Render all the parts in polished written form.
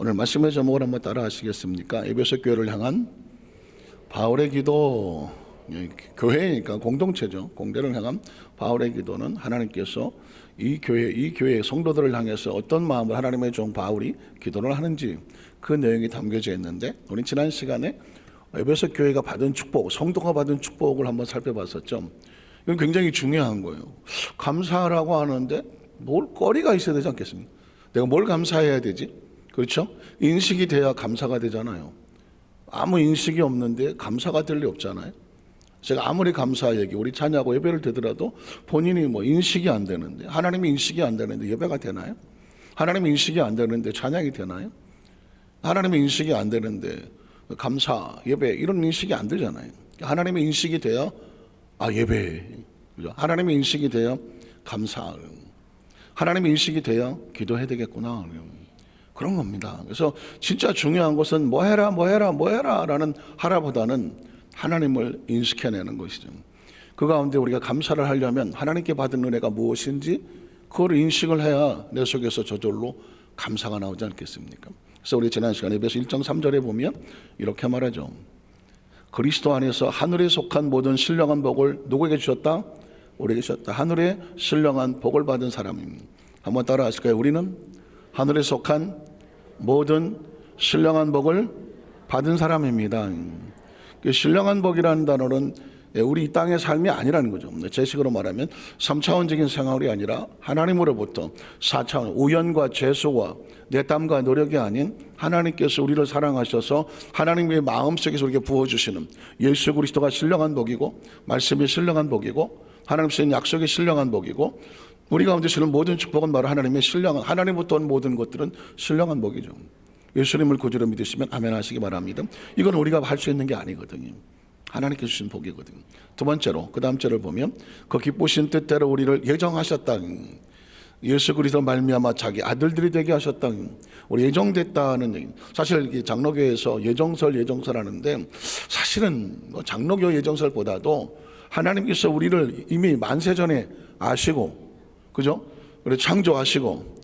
오늘 말씀의 제목을 한번 따라 하시겠습니까? 에베소 교회를 향한 바울의 기도. 교회니까 공동체죠. 공동체를 향한 바울의 기도는 하나님께서 이 교회 성도들을 향해서 어떤 마음으로 하나님의 종 바울이 기도를 하는지 그 내용이 담겨져 있는데, 우리 지난 시간에 에베소 교회가 받은 축복, 성도가 받은 축복을 한번 살펴봤었죠. 이건 굉장히 중요한 거예요. 감사하라고 하는데 뭘 거리가 있어야 되지 않겠습니까? 내가 뭘 감사해야 되지? 그렇죠? 인식이 돼야 감사가 되잖아요. 아무 인식이 없는데 감사가 될 리 없잖아요. 제가 아무리 감사 얘기, 우리 찬양하고 예배를 드더라도 본인이 뭐 인식이 안 되는데, 하나님이 인식이 안 되는데 예배가 되나요? 하나님이 인식이 안 되는데 찬양이 되나요? 하나님이 인식이 안 되는데 감사, 예배 이런 인식이 안 되잖아요. 하나님의 인식이 돼야 예배, 그죠? 하나님의 인식이 돼야 감사, 하나님의 인식이 돼야 기도해야 되겠구나, 그런 겁니다. 그래서 진짜 중요한 것은 뭐 해라 라는 하라보다는 하나님을 인식해내는 것이죠. 그 가운데 우리가 감사를 하려면 하나님께 받은 은혜가 무엇인지 그걸 인식을 해야 내 속에서 저절로 감사가 나오지 않겠습니까? 그래서 우리 지난 시간에 에베소 1장 3절에 보면 이렇게 말하죠. 그리스도 안에서 하늘에 속한 모든 신령한 복을 누구에게 주셨다? 우리에게 주셨다. 하늘에 신령한 복을 받은 사람입니다. 한번 따라 하실까요? 우리는 하늘에 속한 모든 신령한 복을 받은 사람입니다. 신령한 복이라는 단어는 우리 이 땅의 삶이 아니라는 거죠. 제 식으로 말하면 3차원적인 생활이 아니라 하나님으로부터 4차원, 우연과 죄수와 내 땀과 노력이 아닌 하나님께서 우리를 사랑하셔서 하나님의 마음속에서 우리에게 부어주시는 예수 그리스도가 신령한 복이고, 말씀이 신령한 복이고, 하나님 쓰신 약속이 신령한 복이고, 우리 가운데 쓰는 모든 축복은 바로 하나님의 신령한, 하나님부터 온 모든 것들은 신령한 복이죠. 예수님을 구주로 믿으시면 아멘 하시기 바랍니다. 이건 우리가 할 수 있는 게 아니거든요. 하나님께서 주신 복이거든요. 두 번째로, 그 다음 절을 보면 그 기쁘신 뜻대로 우리를 예정하셨다. 예수 그리스도 말미암아 자기 아들들이 되게 하셨다. 우리 예정됐다는 얘기. 사실 장로교에서 예정설 하는데, 사실은 장로교 예정설보다도 하나님께서 우리를 이미 만세전에 아시고, 그죠? 우리 창조하시고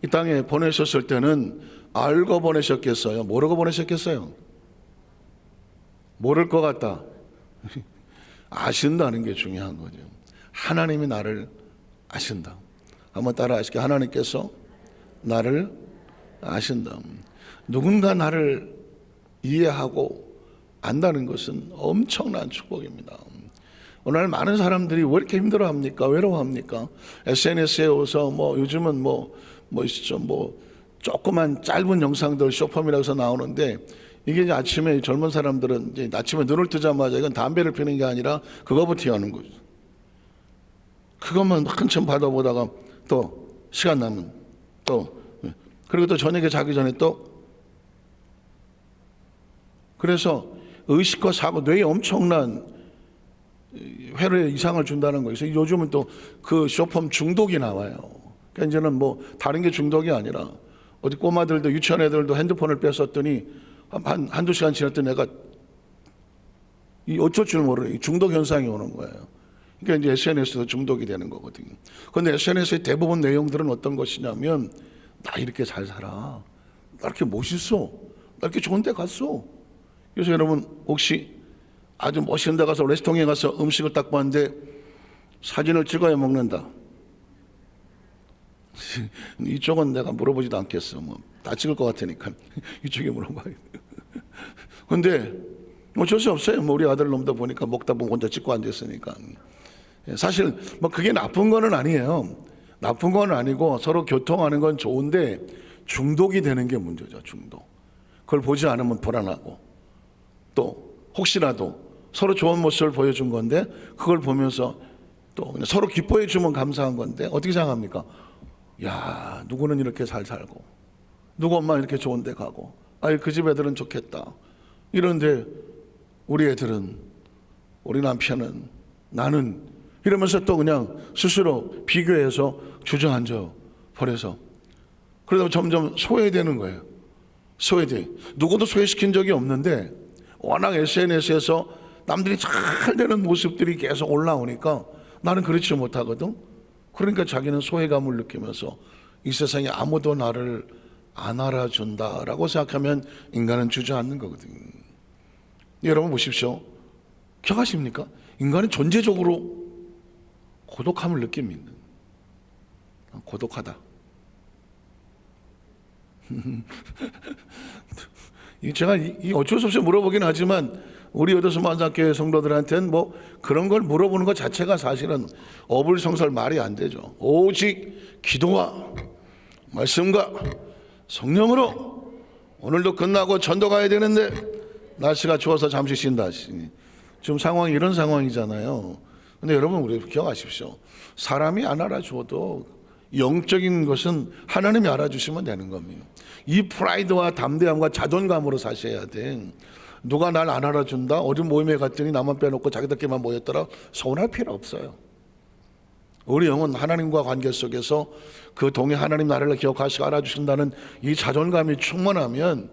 이 땅에 보내셨을 때는 알고 보내셨겠어요? 모르고 보내셨겠어요? 모를 것 같다. 아신다는 게 중요한 거죠. 하나님이 나를 아신다. 한번 따라 하실게요. 하나님께서 나를 아신다. 누군가 나를 이해하고 안다는 것은 엄청난 축복입니다. 오늘 많은 사람들이 왜 이렇게 힘들어합니까? 외로워합니까? SNS에 오서 요즘은 조그만 짧은 영상들 쇼폼이라고 해서 나오는데, 이게 이제 아침에 젊은 사람들은 이제 아침에 눈을 뜨자마자 이건 담배를 피는 게 아니라 그거부터 하는 거죠. 그것만 한참 받아보다가 또 시간 나면 그리고 또 저녁에 자기 전에 그래서 의식과 사고, 뇌에 엄청난 회로에 이상을 준다는 거예요. 그래서 요즘은 또 그 쇼폼 중독이 나와요. 그러니까 이제는 다른 게 중독이 아니라, 어디 꼬마들도 유치원 애들도 핸드폰을 뺐었더니 한두 시간 지났더니 내가 어쩔 줄 모르는 중독 현상이 오는 거예요. 그러니까 이제 SNS에서 중독이 되는 거거든요. 그런데 SNS의 대부분 내용들은 어떤 것이냐면, 나 이렇게 잘 살아, 나 이렇게 멋있어, 나 이렇게 좋은 데 갔어. 그래서 여러분 혹시 아주 멋있는 데 가서 레스토랑에 가서 음식을 딱 봤는데 사진을 찍어야 먹는다. 이쪽은 내가 물어보지도 않겠어. 다 찍을 것 같으니까 이쪽에 물어봐요. 근데 어쩔 수 없어요. 우리 아들 놈도 보니까 먹다 보면 혼자 찍고 앉아있으니까. 사실 그게 나쁜 거는 아니에요. 나쁜 건 아니고 서로 교통하는 건 좋은데, 중독이 되는 게 문제죠. 중독. 그걸 보지 않으면 불안하고, 또 혹시라도 서로 좋은 모습을 보여준 건데 그걸 보면서 또 그냥 서로 기뻐해 주면 감사한 건데, 어떻게 생각합니까? 야, 누구는 이렇게 잘 살고, 누구 엄마 이렇게 좋은 데 가고, 그 집 애들은 좋겠다. 이런데 우리 애들은, 우리 남편은, 나는, 이러면서 또 그냥 스스로 비교해서 주저앉아 버려서, 그러다 점점 소외되는 거예요. 소외돼. 누구도 소외시킨 적이 없는데 워낙 SNS에서 남들이 잘 되는 모습들이 계속 올라오니까 나는 그렇지 못하거든. 그러니까 자기는 소외감을 느끼면서 이 세상에 아무도 나를 안 알아준다라고 생각하면 인간은 주저앉는 거거든요. 여러분 보십시오. 기억하십니까? 인간은 존재적으로 고독함을 느낍니다. 고독하다. 제가 어쩔 수 없이 물어보긴 하지만 우리 여도수만상교회 성도들한테는 뭐 그런 걸 물어보는 것 자체가 사실은 어불성설 말이 안 되죠. 오직 기도와 말씀과 성령으로 오늘도 끝나고 전도 가야 되는데 날씨가 추워서 잠시 쉰다. 지금 상황이 이런 상황이잖아요. 근데 여러분 우리 기억하십시오. 사람이 안 알아줘도 영적인 것은 하나님이 알아주시면 되는 겁니다. 이 프라이드와 담대함과 자존감으로 사셔야 돼. 누가 날 안 알아준다? 어디 모임에 갔더니 나만 빼놓고 자기들끼리만 모였더라? 서운할 필요 없어요. 우리 영은 하나님과 관계 속에서 그 동해 하나님 나라를 기억하시고 알아주신다는 이 자존감이 충만하면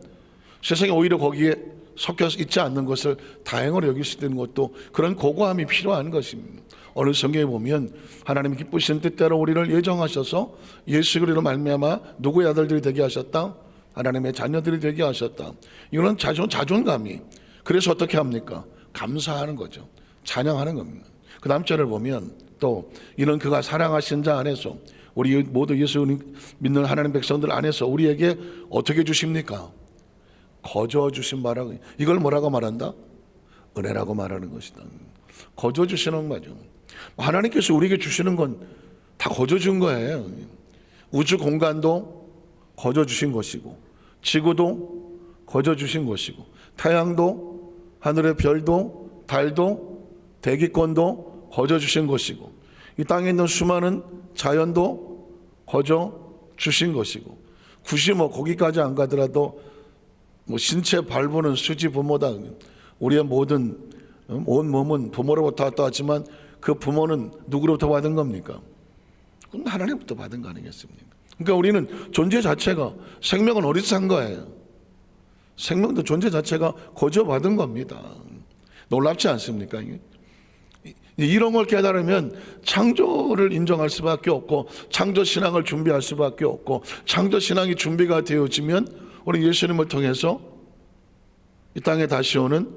세상에 오히려 거기에 섞여 있지 않는 것을 다행으로 여기시는 것도 그런 고고함이 필요한 것입니다. 어느 성경에 보면 하나님 기쁘신 뜻대로 우리를 예정하셔서 예수 그리스도로 말미암아 누구의 아들들이 되게 하셨다? 하나님의 자녀들이 되게 하셨다. 이거는 자존감이. 그래서 어떻게 합니까? 감사하는 거죠. 찬양하는 겁니다. 그 다음 절을 보면 또 이는 그가 사랑하신 자 안에서 우리 모두 예수 믿는 하나님 백성들 안에서 우리에게 어떻게 주십니까? 거저 주신 바라고. 이걸 뭐라고 말한다? 은혜라고 말하는 것이다. 거저 주시는 거죠. 하나님께서 우리에게 주시는 건 다 거저 준 거예요. 우주 공간도 거저 주신 것이고, 지구도 거저 주신 것이고, 태양도, 하늘의 별도, 달도, 대기권도 거저 주신 것이고, 이 땅에 있는 수많은 자연도 거저 주신 것이고, 굳이 뭐 거기까지 안 가더라도 뭐 신체 발부는 수지 부모다. 우리의 모든 온 몸은 부모로부터 왔다 왔지만 그 부모는 누구로부터 받은 겁니까? 그럼 하나님부터 받은 거 아니겠습니까? 그러니까 우리는 존재 자체가 생명은 어디서 산 거예요? 생명도 존재 자체가 거저 받은 겁니다. 놀랍지 않습니까? 이런 걸 깨달으면 창조를 인정할 수밖에 없고 창조 신앙을 준비할 수밖에 없고 창조 신앙이 준비가 되어지면 우리 예수님을 통해서 이 땅에 다시 오는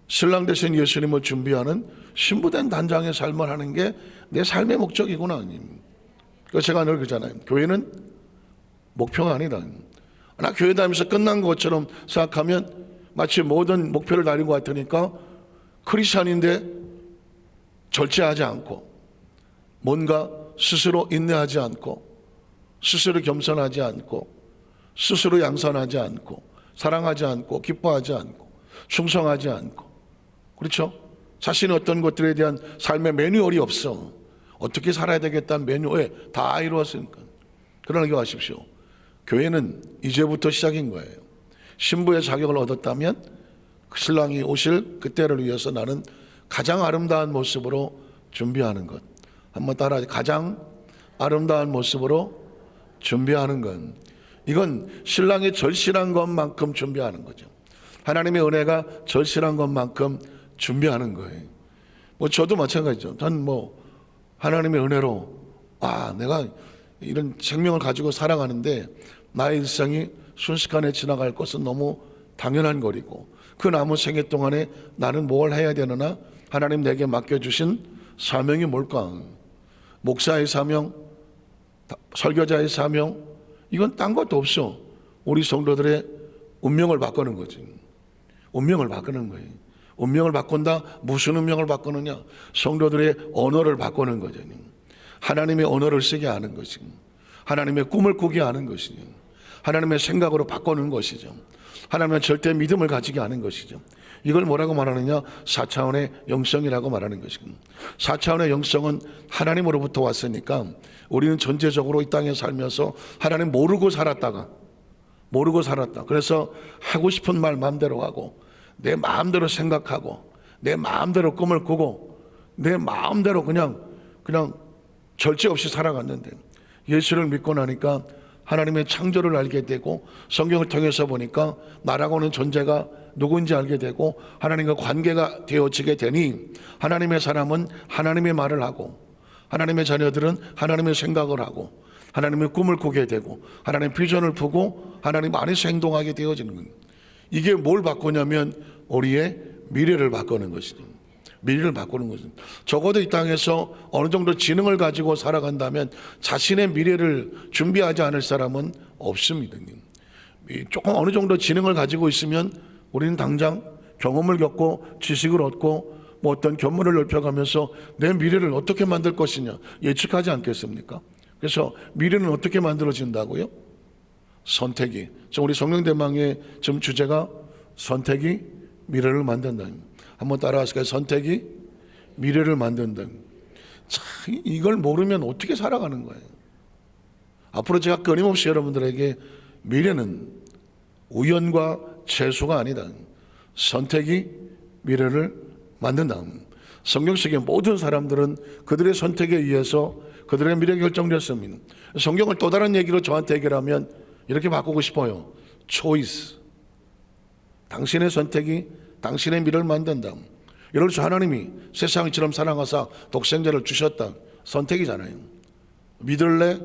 신랑 되신 예수님을 준비하는 신부된 단장의 삶을 하는 게 내 삶의 목적이구나. 그래서 제가 늘 그러잖아요. 교회는 목표가 아니다. 나 교회 다니면서 끝난 것처럼 생각하면 마치 모든 목표를 달린 것 같으니까 크리스찬인데 절제하지 않고 뭔가 스스로 인내하지 않고 스스로 겸손하지 않고 스스로 양선하지 않고 사랑하지 않고 기뻐하지 않고 충성하지 않고 그렇죠? 자신의 어떤 것들에 대한 삶의 매뉴얼이 없어. 어떻게 살아야 되겠다는 매뉴얼에 다 이루었으니까. 그러나 기억하십시오. 교회는 이제부터 시작인 거예요. 신부의 자격을 얻었다면 신랑이 오실 그때를 위해서 나는 가장 아름다운 모습으로 준비하는 것. 한번 따라하세요. 가장 아름다운 모습으로 준비하는 것. 이건 신랑이 절실한 것만큼 준비하는 거죠. 하나님의 은혜가 절실한 것만큼 준비하는 거예요. 뭐 저도 마찬가지죠. 전 뭐 하나님의 은혜로 내가 이런 생명을 가지고 살아가는데 나의 일상이 순식간에 지나갈 것은 너무 당연한 거리고 그 남은 생애 동안에 나는 뭘 해야 되느냐? 하나님 내게 맡겨주신 사명이 뭘까? 목사의 사명, 설교자의 사명, 이건 딴 것도 없어. 우리 성도들의 운명을 바꾸는 거지. 운명을 바꾸는 거예요. 운명을 바꾼다? 무슨 운명을 바꾸느냐? 성도들의 언어를 바꾸는 거죠. 하나님의 언어를 쓰게 하는 것이고 하나님의 꿈을 꾸게 하는 것이죠. 하나님의 생각으로 바꾸는 것이죠. 하나님의 절대 믿음을 가지게 하는 것이죠. 이걸 뭐라고 말하느냐? 4차원의 영성이라고 말하는 것이고 4차원의 영성은 하나님으로부터 왔으니까 우리는 전체적으로 이 땅에 살면서 하나님 모르고 살았다. 그래서 하고 싶은 말 마음대로 하고 내 마음대로 생각하고 내 마음대로 꿈을 꾸고 내 마음대로 그냥 절제 없이 살아갔는데 예수를 믿고 나니까 하나님의 창조를 알게 되고 성경을 통해서 보니까 나라고는 존재가 누구인지 알게 되고 하나님과 관계가 되어지게 되니 하나님의 사람은 하나님의 말을 하고 하나님의 자녀들은 하나님의 생각을 하고 하나님의 꿈을 꾸게 되고 하나님의 비전을 보고 하나님 안에서 행동하게 되어지는 겁니다. 이게 뭘 바꾸냐면 우리의 미래를 바꾸는 것이죠. 미래를 바꾸는 것은 적어도 이 땅에서 어느 정도 지능을 가지고 살아간다면 자신의 미래를 준비하지 않을 사람은 없습니다. 조금 어느 정도 지능을 가지고 있으면 우리는 당장 경험을 겪고 지식을 얻고 뭐 어떤 견문을 넓혀가면서 내 미래를 어떻게 만들 것이냐 예측하지 않겠습니까? 그래서 미래는 어떻게 만들어진다고요? 선택이. 우리 성령대망의 지금 주제가 선택이 미래를 만든다. 한번 따라하실까요? 선택이 미래를 만든다. 참, 이걸 모르면 어떻게 살아가는 거예요? 앞으로 제가 끊임없이 여러분들에게 미래는 우연과 재수가 아니다. 선택이 미래를 만든다. 성경 속의 모든 사람들은 그들의 선택에 의해서 그들의 미래가 결정됐습니다. 성경을 또 다른 얘기로 저한테 얘기하면 이렇게 바꾸고 싶어요. choice. 당신의 선택이 당신의 미래를 만든다. 예를 들어서 하나님이 세상처럼 사랑하사 독생자를 주셨다. 선택이잖아요. 믿을래?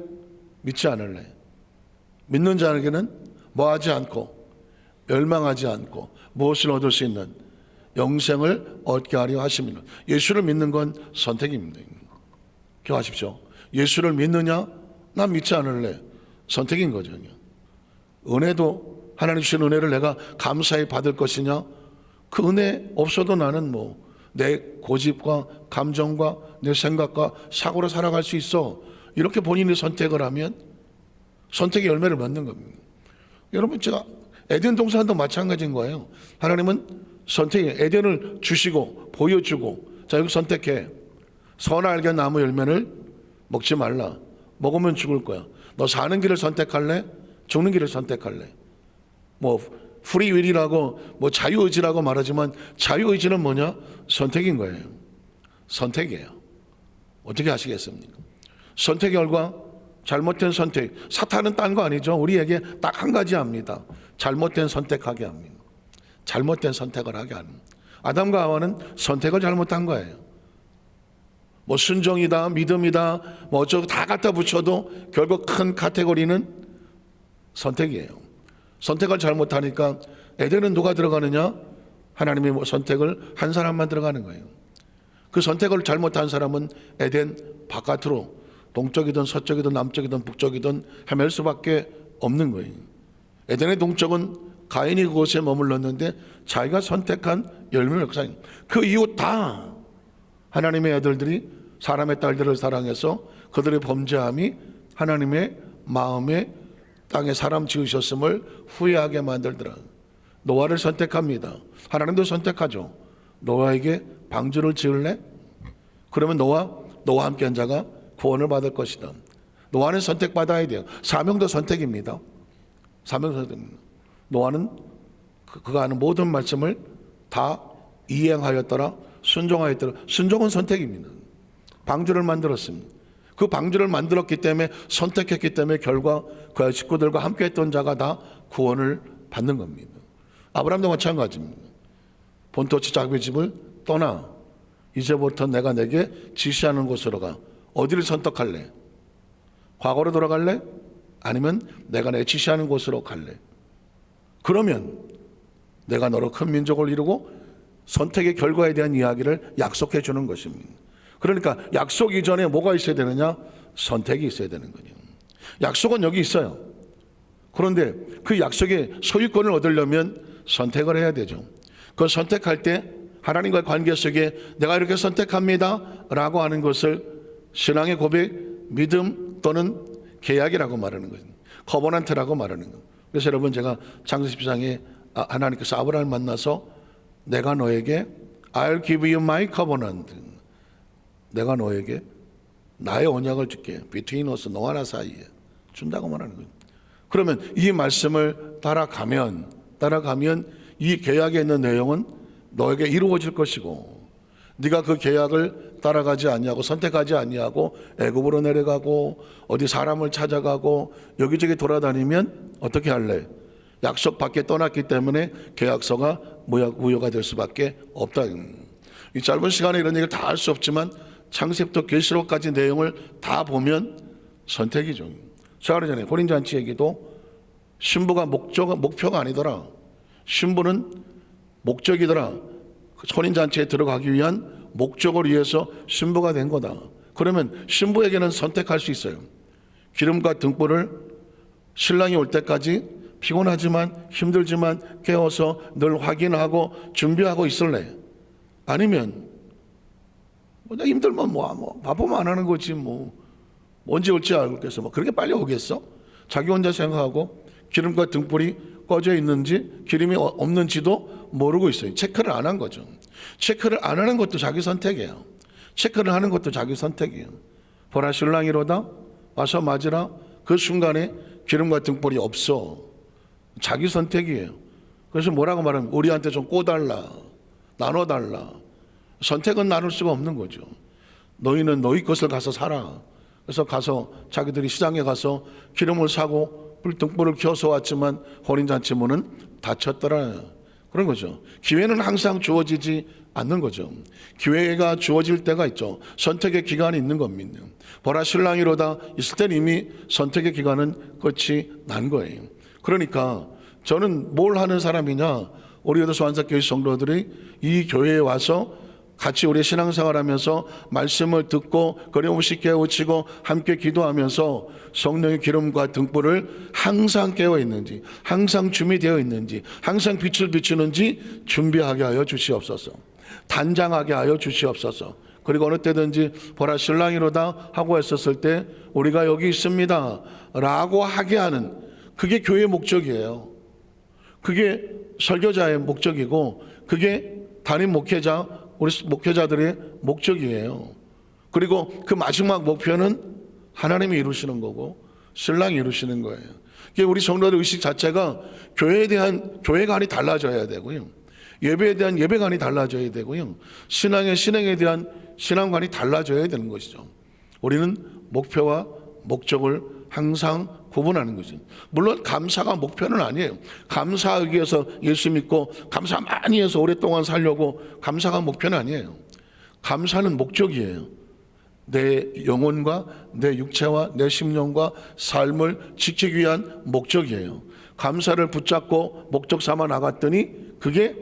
믿지 않을래? 믿는 자에게는 뭐하지 않고 멸망하지 않고 무엇을 얻을 수 있는 영생을 얻게 하려 하십니다. 예수를 믿는 건 선택입니다. 기억하십시오. 예수를 믿느냐? 난 믿지 않을래. 선택인 거죠. 은혜도 하나님 주신 은혜를 내가 감사히 받을 것이냐? 그 은혜 없어도 나는 내 고집과 감정과 내 생각과 사고로 살아갈 수 있어. 이렇게 본인이 선택을 하면 선택의 열매를 맺는 겁니다. 여러분, 제가 에덴 동산도 마찬가지인 거예요. 하나님은 에덴을 주시고 보여주고 자, 여기 선택해. 선을 알게 나무 열매를 먹지 말라. 먹으면 죽을 거야. 너 사는 길을 선택할래? 죽는 길을 선택할래? 프리윌이라고 자유의지라고 말하지만 자유의지는 뭐냐? 선택인 거예요. 선택이에요. 어떻게 하시겠습니까? 선택 결과 잘못된 선택. 사탄은 딴 거 아니죠. 우리에게 딱 한 가지 합니다. 잘못된 선택하게 합니다. 잘못된 선택을 하게 합니다. 아담과 하와는 선택을 잘못한 거예요. 순종이다, 믿음이다, 어쩌고 다 갖다 붙여도 결국 큰 카테고리는 선택이에요. 선택을 잘못하니까 에덴은 누가 들어가느냐? 하나님의 선택을 한 사람만 들어가는 거예요. 그 선택을 잘못한 사람은 에덴 바깥으로 동쪽이든 서쪽이든 남쪽이든 북쪽이든 헤맬 수밖에 없는 거예요. 에덴의 동쪽은 가인이 그곳에 머물렀는데 자기가 선택한 열매를 그 이후 다 하나님의 아들들이 사람의 딸들을 사랑해서 그들의 범죄함이 하나님의 마음에 땅에 사람 지으셨음을 후회하게 만들더라. 노아를 선택합니다. 하나님도 선택하죠. 노아에게 방주를 지을래? 그러면 노아와 함께한 자가 구원을 받을 것이다. 노아는 선택받아야 돼요. 사명도 선택입니다. 사명도 선택입니다. 노아는 그가 하는 모든 말씀을 다 이행하였더라. 순종하였더라. 순종은 선택입니다. 방주를 만들었습니다. 그 방주를 만들었기 때문에 선택했기 때문에 결과 그의 식구들과 함께 했던 자가 다 구원을 받는 겁니다. 아브라함도 마찬가지입니다. 본토지 자기 집을 떠나 이제부터 내가 내게 지시하는 곳으로 가. 어디를 선택할래? 과거로 돌아갈래? 아니면 내가 내 지시하는 곳으로 갈래? 그러면 내가 너로 큰 민족을 이루고 선택의 결과에 대한 이야기를 약속해 주는 것입니다. 그러니까 약속 이전에 뭐가 있어야 되느냐? 선택이 있어야 되는 거죠. 약속은 여기 있어요. 그런데 그 약속의 소유권을 얻으려면 선택을 해야 되죠. 그 선택할 때 하나님과의 관계 속에 내가 이렇게 선택합니다 라고 하는 것을 신앙의 고백, 믿음 또는 계약이라고 말하는 거예요. 커버넌트라고 말하는 거예요. 그래서 여러분, 제가 창세기 12장에 하나님께서 아브라함을 만나서 내가 너에게 I'll give you my covenant, 내가 너에게 나의 언약을 줄게, between us, 너와 나 사이에 준다고 말하는 거예요. 그러면 이 말씀을 따라가면 이 계약에 있는 내용은 너에게 이루어질 것이고, 네가 그 계약을 따라가지 아니하고 선택하지 아니하고 애굽으로 내려가고 어디 사람을 찾아가고 여기저기 돌아다니면 어떻게 할래? 약속 밖에 떠났기 때문에 계약서가 무효가 될 수밖에 없다. 이 짧은 시간에 이런 얘기를 다 할 수 없지만 창세부터 계시록까지 내용을 다 보면 선택이죠. 제가 그러잖아요. 혼인잔치 얘기도 신부가 목표가 아니더라. 신부는 목적이더라. 혼인잔치에 들어가기 위한 목적을 위해서 신부가 된 거다. 그러면 신부에게는 선택할 수 있어요. 기름과 등불을 신랑이 올 때까지 피곤하지만 힘들지만 깨워서 늘 확인하고 준비하고 있을래? 아니면 나 힘들면 바쁘면 안 하는 거지 언제 올지 알겠어. 그렇게 빨리 오겠어? 자기 혼자 생각하고 기름과 등불이 꺼져 있는지 기름이 없는지도 모르고 있어요. 체크를 안 한 거죠. 체크를 안 하는 것도 자기 선택이에요. 체크를 하는 것도 자기 선택이에요. 보라 신랑이로다 와서 맞으라. 그 순간에 기름과 등불이 없어. 자기 선택이에요. 그래서 뭐라고 말하면 우리한테 좀 꿔달라, 나눠달라. 선택은 나눌 수가 없는 거죠. 너희는 너희 것을 가서 사라. 그래서 가서 자기들이 시장에 가서 기름을 사고 등불을 켜서 왔지만 혼인잔치 문은 닫혔더라. 그런 거죠. 기회는 항상 주어지지 않는 거죠. 기회가 주어질 때가 있죠. 선택의 기간이 있는 겁니다. 보라 신랑이로다 있을 땐 이미 선택의 기간은 끝이 난 거예요. 그러니까 저는 뭘 하는 사람이냐, 우리 여도소 한삭교회 성도들이 이 교회에 와서 같이 우리 신앙생활하면서 말씀을 듣고 끊임없이 깨우치고 함께 기도하면서 성령의 기름과 등불을 항상 깨어 있는지, 항상 준비되어 있는지, 항상 빛을 비추는지 준비하게 하여 주시옵소서. 단장하게 하여 주시옵소서. 그리고 어느 때든지 보라 신랑이로다 하고 했었을 때 우리가 여기 있습니다 라고 하게 하는, 그게 교회의 목적이에요. 그게 설교자의 목적이고 그게 담임 목회자, 우리 목회자들의 목적이에요. 그리고 그 마지막 목표는 하나님이 이루시는 거고 신랑이 이루시는 거예요. 우리 성도들 의식 자체가 교회에 대한 교회관이 달라져야 되고요. 예배에 대한 예배관이 달라져야 되고요. 신앙에 대한 신앙관이 달라져야 되는 것이죠. 우리는 목표와 목적을 항상 구분하는 거죠. 물론 감사가 목표는 아니에요. 감사하기 위해서 예수 믿고 감사 많이 해서 오랫동안 살려고 감사가 목표는 아니에요. 감사는 목적이에요. 내 영혼과 내 육체와 내 심령과 삶을 지키기 위한 목적이에요. 감사를 붙잡고 목적 삼아 나갔더니 그게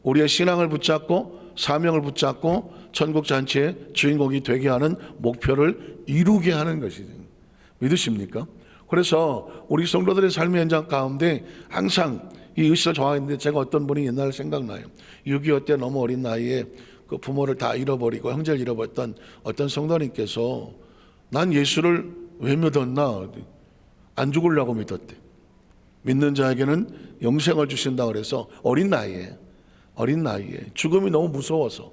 우리의 신앙을 붙잡고 사명을 붙잡고 천국 잔치의 주인공이 되게 하는 목표를 이루게 하는 것이죠. 믿으십니까? 그래서 우리 성도들의 삶의 현장 가운데 항상 이 의식을 정하는데, 제가 어떤 분이 옛날 생각나요. 6.25 때 너무 어린 나이에 그 부모를 다 잃어버리고 형제를 잃어버렸던 어떤 성도님께서 난 예수를 왜 믿었나? 안 죽으려고 믿었대. 믿는 자에게는 영생을 주신다 그래서 어린 나이에 죽음이 너무 무서워서,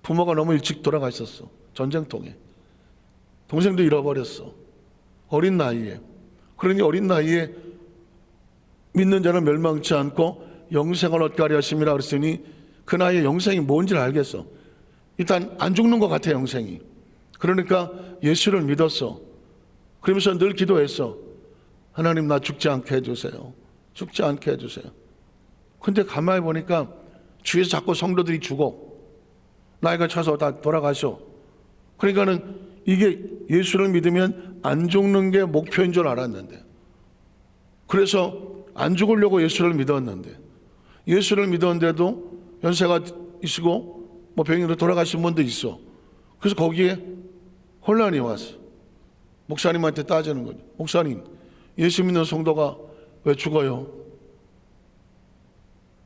부모가 너무 일찍 돌아가셨어. 전쟁통에 동생도 잃어버렸어. 어린 나이에. 그러니 어린 나이에 믿는 자는 멸망치 않고 영생을 얻게 하려 하심이라 그랬으니 그 나이에 영생이 뭔지를 알겠어. 일단 안 죽는 것 같아 영생이. 그러니까 예수를 믿었어. 그러면서 늘 기도했어. 하나님 나 죽지 않게 해주세요. 죽지 않게 해주세요. 근데 가만히 보니까 주위에서 자꾸 성도들이 죽어. 나이가 차서 다 돌아가셔. 그러니까는 이게 예수를 믿으면 안 죽는 게 목표인 줄 알았는데, 그래서 안 죽으려고 예수를 믿었는데, 예수를 믿었는데도 연세가 있고 병으로 돌아가신 분도 있어. 그래서 거기에 혼란이 왔어. 목사님한테 따지는 거죠. 목사님, 예수 믿는 성도가 왜 죽어요?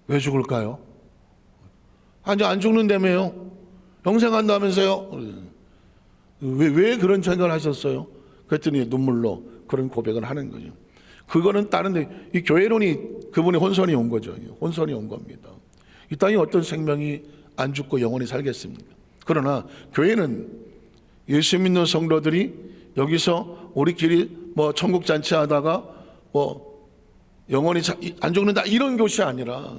왜 죽을까요? 아니 안 죽는다며요. 영생한다면서요. 왜 그런 생각을 하셨어요? 그랬더니 눈물로 그런 고백을 하는 거죠. 그거는 다른데, 이 교회론이 그분의 혼선이 온 거죠. 혼선이 온 겁니다. 이 땅에 어떤 생명이 안 죽고 영원히 살겠습니까? 그러나 교회는 예수 믿는 성도들이 여기서 우리끼리 천국 잔치하다가 영원히 안 죽는다 이런 것이 아니라,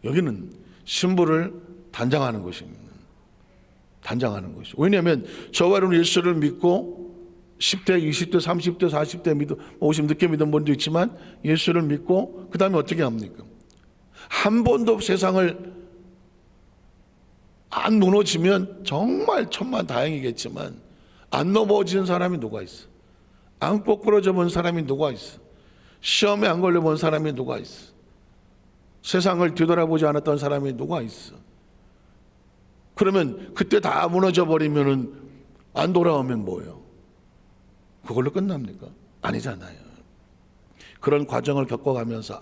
여기는 신부를 단장하는 것입니다. 단장하는 것이죠. 왜냐하면 저와 여러분 예수를 믿고 10대, 20대, 30대, 40대 50 늦게 믿은 분도 있지만 예수를 믿고 그 다음에 어떻게 합니까? 한 번도 세상을 안 무너지면 정말 천만 다행이겠지만 안 넘어지는 사람이 누가 있어? 안 꼬꾸러져 본 사람이 누가 있어? 시험에 안 걸려 본 사람이 누가 있어? 세상을 뒤돌아보지 않았던 사람이 누가 있어? 그러면 그때 다 무너져 버리면은 안 돌아오면 뭐예요? 그걸로 끝납니까? 아니잖아요. 그런 과정을 겪어가면서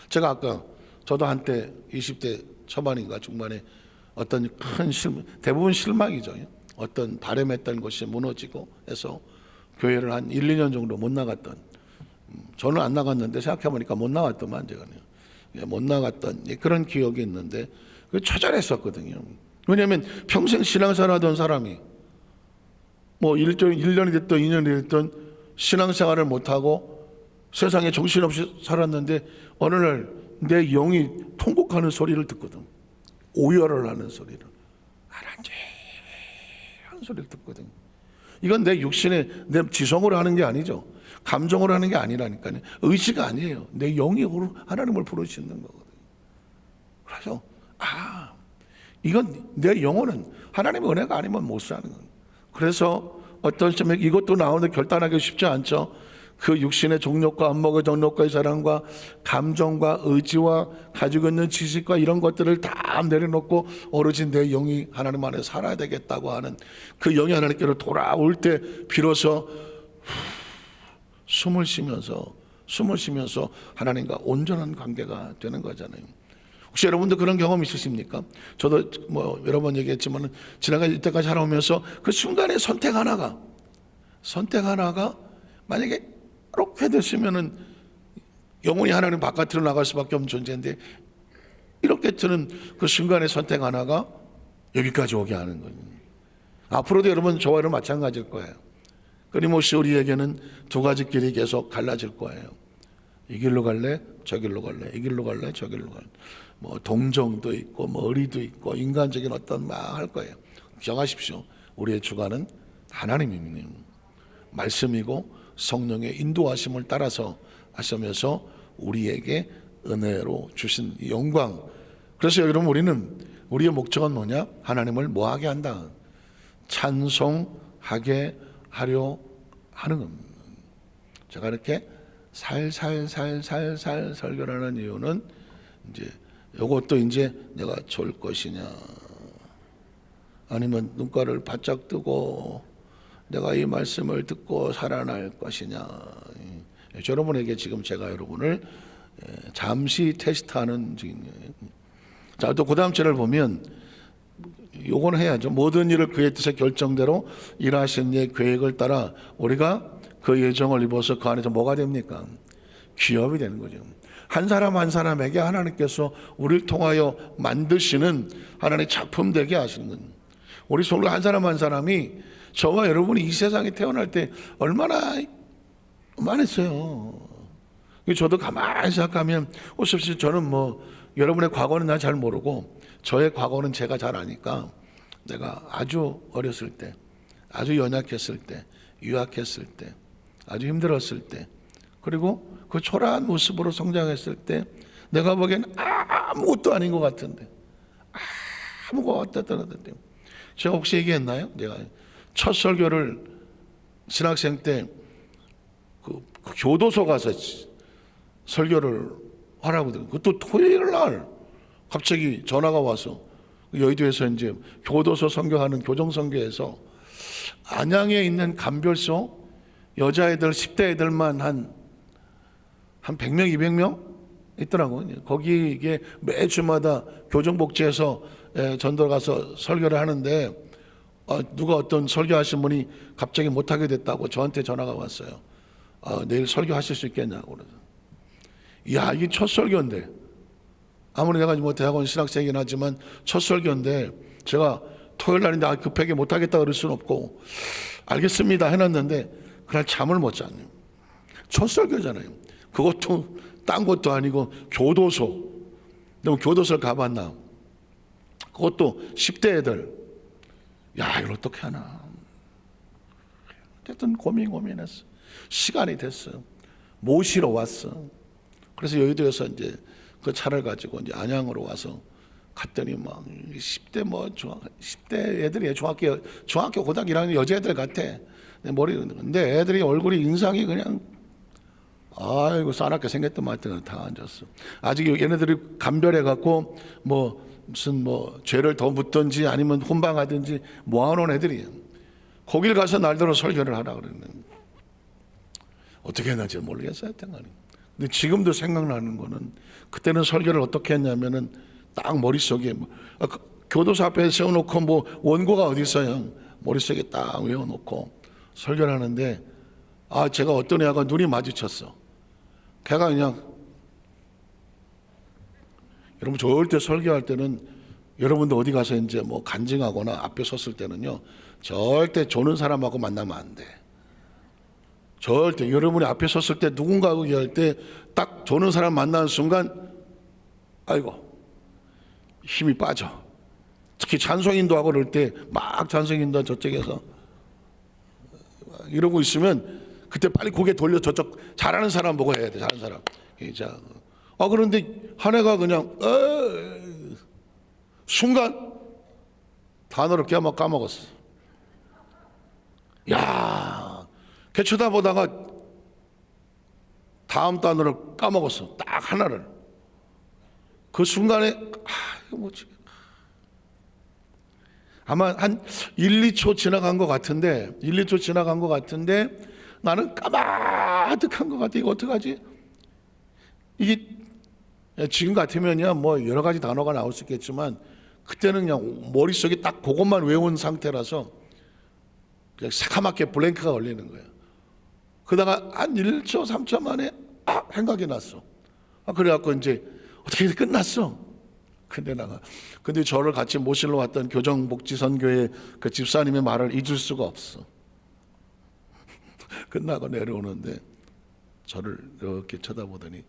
제가 아까 저도 한때 20대 초반인가 중반에 어떤 큰 대부분 실망이죠. 어떤 바람했던 것이 무너지고 해서 교회를 한 1, 2년 정도 못 나갔던, 저는 안 나갔는데 생각해보니까 못 나갔더만 제가 못 나갔던 그런 기억이 있는데 처절했었거든요. 왜냐하면 평생 신앙생활 하던 사람이 뭐 1년이 됐든 2년이 됐든 신앙생활을 못하고 세상에 정신없이 살았는데 어느 날 내 영이 통곡하는 소리를 듣거든. 오열을 하는 소리를, 하나님 하는 소리를 듣거든. 이건 내 육신의 내 지성으로 하는 게 아니죠. 감정으로 하는 게 아니라니까요. 의지가 아니에요. 내 영이 하나님을 부르시는 거거든요. 그래서 이건 내 영혼은 하나님의 은혜가 아니면 못 사는 거예요. 그래서 어떤 점에 이것도 나오는데 결단하기 쉽지 않죠. 그 육신의 정욕과 안목의 정욕과의 사랑과 감정과 의지와 가지고 있는 지식과 이런 것들을 다 내려놓고 오로지 내 영이 하나님 안에 살아야 되겠다고 하는 그 영이 하나님께로 돌아올 때 비로소 숨을 쉬면서 하나님과 온전한 관계가 되는 거잖아요. 혹시 여러분도 그런 경험 있으십니까? 저도 뭐 여러 번 얘기했지만 지나가 이때까지 살아오면서 그 순간의 선택 하나가 만약에 이렇게 됐으면은 영혼이 하나님 바깥으로 나갈 수밖에 없는 존재인데 이렇게 드는 그 순간의 선택 하나가 여기까지 오게 하는 거예요. 앞으로도 여러분 저와 여러분 마찬가지일 거예요. 끊임없이 우리에게는 두 가지 길이 계속 갈라질 거예요. 이 길로 갈래? 저 길로 갈래? 이 길로 갈래? 저 길로 갈래? 뭐 동정도 있고 뭐 의리도 있고 인간적인 어떤 막 할 거예요. 기억하십시오. 우리의 주관은 하나님입니다. 말씀이고 성령의 인도하심을 따라서 하시면서 우리에게 은혜로 주신 영광. 그래서 여러분 우리의 목적은 뭐냐? 하나님을 뭐하게 한다? 찬송하게 하려 하는 겁니다. 제가 이렇게 살살 설교를 하는 이유는 이제 이것도 이제 내가 좋을 것이냐 아니면 눈가를 바짝 뜨고 내가 이 말씀을 듣고 살아날 것이냐. 여러분에게 지금 제가 여러분을 잠시 테스트하는 중이에요. 자, 또 그 다음 절을 보면 요건 해야죠. 모든 일을 그의 뜻의 결정대로 일하신 이의 계획을 따라 우리가 그 예정을 입어서 그 안에서 뭐가 됩니까? 기업이 되는 거죠. 한 사람 한 사람에게 하나님께서 우리를 통하여 만드시는 하나님의 작품 되게 하시는 거예요. 우리 속으로 한 사람 한 사람이 저와 여러분이 이 세상에 태어날 때 얼마나 많았어요. 저도 가만히 생각하면 어차피 저는 뭐 여러분의 과거는 나 잘 모르고 저의 과거는 제가 잘 아니까 내가 아주 어렸을 때, 아주 연약했을 때, 유약했을 때, 아주 힘들었을 때, 그리고 그 초라한 모습으로 성장했을 때 내가 보기엔 아무것도 아닌 것 같은데 아무것도 없던데 제가 혹시 얘기했나요? 내가 첫 설교를 신학생 때 그 교도소 가서 설교를 하라고 그러더라고요. 그것도 토요일 날 갑자기 전화가 와서 여의도에서 이제 교도소 선교하는 교정 선교에서 안양에 있는 감별소 여자애들 10대 애들만 한 100명, 200명 있더라고요. 거기 이게 매주마다 교정복지에서 전도 가서 설교를 하는데 누가 어떤 설교하신 분이 갑자기 못하게 됐다고 저한테 전화가 왔어요. 내일 설교하실 수 있겠냐고 그래서 야 이게 첫 설교인데 아무리 내가 뭐 대학원 신학생이긴 하지만 첫 설교인데 제가 토요일 날인데 급하게 못하겠다 그럴 수는 없고 알겠습니다 해놨는데 그날 잠을 못 잤네요. 첫 설교잖아요. 그것도 딴 것도 아니고 교도소. 내가 교도소를 가봤나. 그것도 10대 애들. 야 이걸 어떻게 하나. 어쨌든 고민했어. 시간이 됐어. 모시러 왔어. 그래서 여의도에서 이제 그 차를 가지고 이제 안양으로 와서 갔더니 막 10대 10대 애들이 중학교 고등학교 1학년 여자애들 같아. 내 머리. 근데 애들이 얼굴이 인상이 그냥 아이고 싸납게 생겼던 것 같은 다 앉았어. 아직 얘네들이 감별해 갖고 뭐 무슨 뭐 죄를 더 묻든지 아니면 훈방하든지 모아놓은 애들이 거길 가서 날더러 설교를 하라 그랬는데 어떻게 했는지 모르겠어요. 근데 지금도 생각나는 거는 그때는 설교를 어떻게 했냐면은 딱 머릿속에 교도소 앞에 세워놓고 뭐 원고가 어디 있어요. 머릿속에 딱 외워놓고 설교를 하는데 제가 어떤 애가 눈이 마주쳤어. 걔가 그냥 여러분 절대 설교할 때는 여러분도 어디 가서 이제 뭐 간증하거나 앞에 섰을 때는요 절대 조는 사람하고 만나면 안 돼. 절대 여러분이 앞에 섰을 때 누군가하고 얘기할 때 딱 조는 사람 만나는 순간 아이고 힘이 빠져. 특히 찬송인도하고 그럴 때 막 찬송인도 저쪽에서 이러고 있으면 그때 빨리 고개 돌려 저쪽 잘하는 사람 보고 해야 돼. 잘하는 사람. 자, 그런데 한 애가 그냥 순간 단어를 까먹었어. 야, 걔 쳐다보다가 다음 단어를 까먹었어. 딱 하나를. 그 순간에 이거 뭐지? 아마 한 1, 2초 지나간 것 같은데 나는 까마득한 것 같아. 이거 어떡하지? 이게 지금 같으면요 뭐 여러 가지 단어가 나올 수 있겠지만 그때는 그냥 머릿속에 딱 그것만 외운 상태라서 그냥 새카맣게 블랭크가 걸리는 거예요. 그러다가 한 1초 3초 만에 생각이 났어. 그래갖고 이제 어떻게 끝났어. 근데 저를 같이 모시러 왔던 교정복지선교회 그 집사님의 말을 잊을 수가 없어. 끝나고 내려오는데 저를 이렇게 쳐다보더니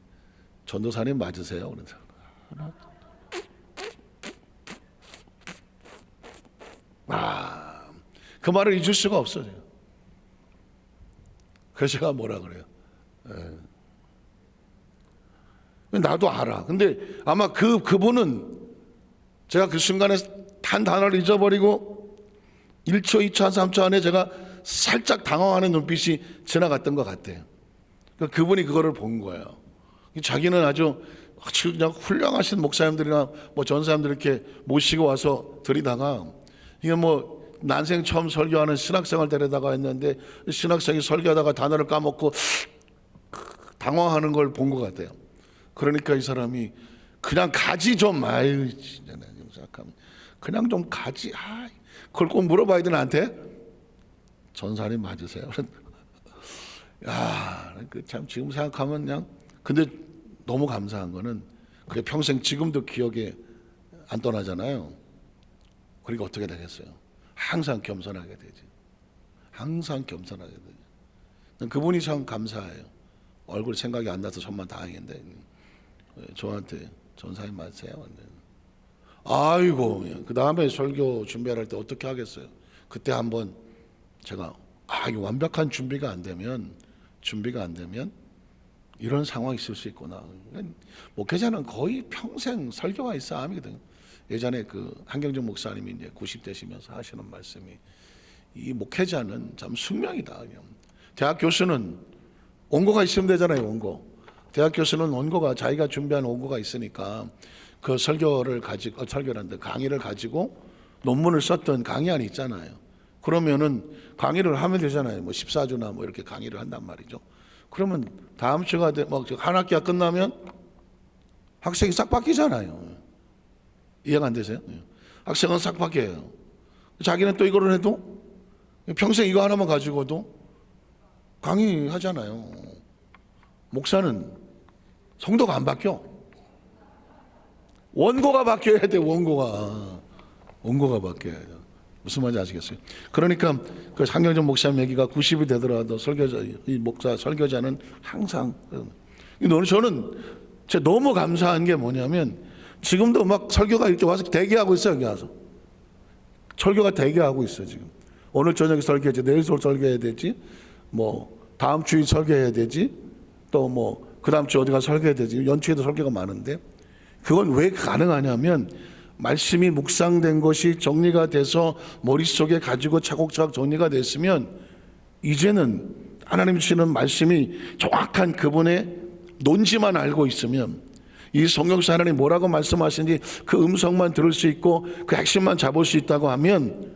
전도사님 맞으세요? 그래서 그 말을 잊을 수가 없어요. 그래서 제가 뭐라 그래요? 나도 알아. 근데 아마 그분은 제가 그 순간에 한 단어를 잊어버리고 1초, 2초, 3초 안에 제가 살짝 당황하는 눈빛이 지나갔던 것 같아요. 그분이 그거를 본 거예요. 자기는 아주 그냥 훌륭하신 목사님들이나 뭐 전사님들 이렇게 모시고 와서 드리다가 이게 뭐 난생 처음 설교하는 신학생을 데려다가 했는데 신학생이 설교하다가 단어를 까먹고 당황하는 걸 본 것 같아요. 그러니까 이 사람이 그냥 가지 좀 진짜 생각하면 그냥 좀 가지 그걸 꼭 물어봐야 돼 나한테. 전사님 맞으세요? 참 지금 생각하면 그냥 근데 너무 감사한 거는 그게 평생 지금도 기억에 안 떠나잖아요. 그러니까 어떻게 되겠어요? 항상 겸손하게 되지. 항상 겸손하게 되지. 그분이 참 감사해요. 얼굴 생각이 안 나서 정말 다행인데 저한테 전사님 맞으세요? 아이고 그 다음에 설교 준비할 때 어떻게 하겠어요? 그때 한번 제가 이게 완벽한 준비가 안 되면 이런 상황이 있을 수 있구나. 목회자는 거의 평생 설교가 이 싸움이거든요. 예전에 그 한경준 목사님이 이제 90대시면서 하시는 말씀이 이 목회자는 참 숙명이다. 그냥. 대학 교수는 원고가 있으면 되잖아요. 원고. 대학 교수는 원고가 자기가 준비한 원고가 있으니까 그 설교를 가지고 강의를 가지고 논문을 썼던 강의안이 있잖아요. 그러면은 강의를 하면 되잖아요. 뭐 14주나 뭐 이렇게 강의를 한단 말이죠. 그러면 다음 주가 한 학기가 끝나면 학생이 싹 바뀌잖아요. 이해가 안 되세요? 학생은 싹 바뀌어요. 자기는 또 이거를 해도 평생 이거 하나만 가지고도 강의하잖아요. 목사는 성도가 안 바뀌어. 원고가 바뀌어야 돼. 원고가 바뀌어야 돼. 무슨 말인지 아시겠어요? 그러니까 그 한경준 목사님 얘기가 90이 되더라도 설교자는 항상 저는 제가 너무 감사한 게 뭐냐면 지금도 막 설교가 이렇게 와서 대기하고 있어요. 여기 와서 설교가 대기하고 있어. 지금 오늘 저녁에 설교해야지, 내일 설교해야 되지, 뭐 다음 주에 설교해야 되지, 또 뭐 그 다음 주 어디 가서 설교해야 되지. 연초에도 설교가 많은데 그건 왜 가능하냐면 말씀이 묵상된 것이 정리가 돼서 머릿속에 가지고 차곡차곡 정리가 됐으면 이제는 하나님 주시는 말씀이 정확한 그분의 논지만 알고 있으면, 이 성경에서 하나님 뭐라고 말씀하시는지 그 음성만 들을 수 있고 그 핵심만 잡을 수 있다고 하면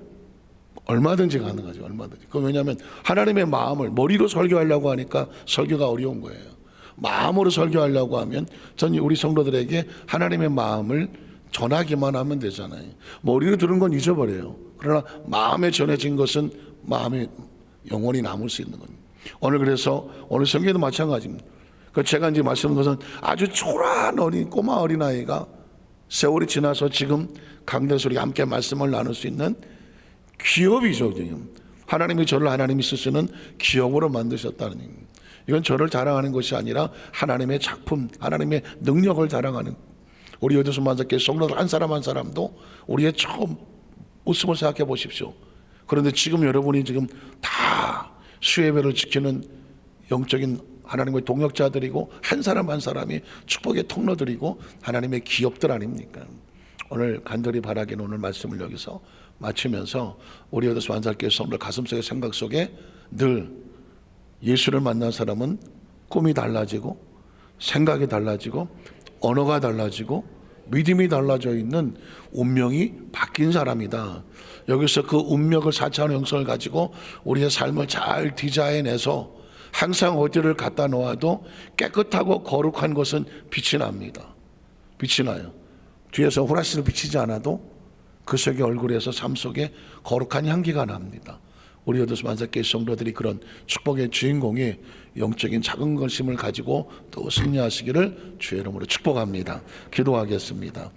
얼마든지 가능하죠. 얼마든지. 그건 왜냐하면 하나님의 마음을 머리로 설교하려고 하니까 설교가 어려운 거예요. 마음으로 설교하려고 하면 전 우리 성도들에게 하나님의 마음을 전하기만 하면 되잖아요. 머리로 들은 건 잊어버려요. 그러나 마음에 전해진 것은 마음에 영원히 남을 수 있는 겁니다. 오늘 그래서 오늘 성경에도 마찬가지입니다. 제가 이제 말씀드린 것은 아주 초라한 꼬마 어린아이가 세월이 지나서 지금 강대에서 우리 함께 말씀을 나눌 수 있는 기업이죠. 지금 하나님이 저를 하나님이 쓰시는 기업으로 만드셨다는 얘기입니다. 이건 저를 자랑하는 것이 아니라 하나님의 작품, 하나님의 능력을 자랑하는, 우리 여기서 만났기에 성도들 한 사람 한 사람도 우리의 처음 모습을 생각해 보십시오. 그런데 지금 여러분이 지금 다 수예배를 지키는 영적인 하나님의 동역자들이고 한 사람 한 사람이 축복의 통로들이고 하나님의 기업들 아닙니까? 오늘 간절히 바라기는 오늘 말씀을 여기서 마치면서 우리 여기서 완살교회 성도들 가슴속의 생각 속에 늘 예수를 만난 사람은 꿈이 달라지고 생각이 달라지고 언어가 달라지고 믿음이 달라져 있는 운명이 바뀐 사람이다. 여기서 그 운명을 4차원 형성을 가지고 우리의 삶을 잘 디자인해서 항상 어디를 갖다 놓아도 깨끗하고 거룩한 것은 빛이 납니다. 빛이 나요. 뒤에서 후라시를 비치지 않아도 그 속의 얼굴에서 삶 속에 거룩한 향기가 납니다. 우리 여도수 만삭교회 성도들이 그런 축복의 주인공이 영적인 작은 것임을 가지고 또 승리하시기를 주의 이름으로 축복합니다. 기도하겠습니다.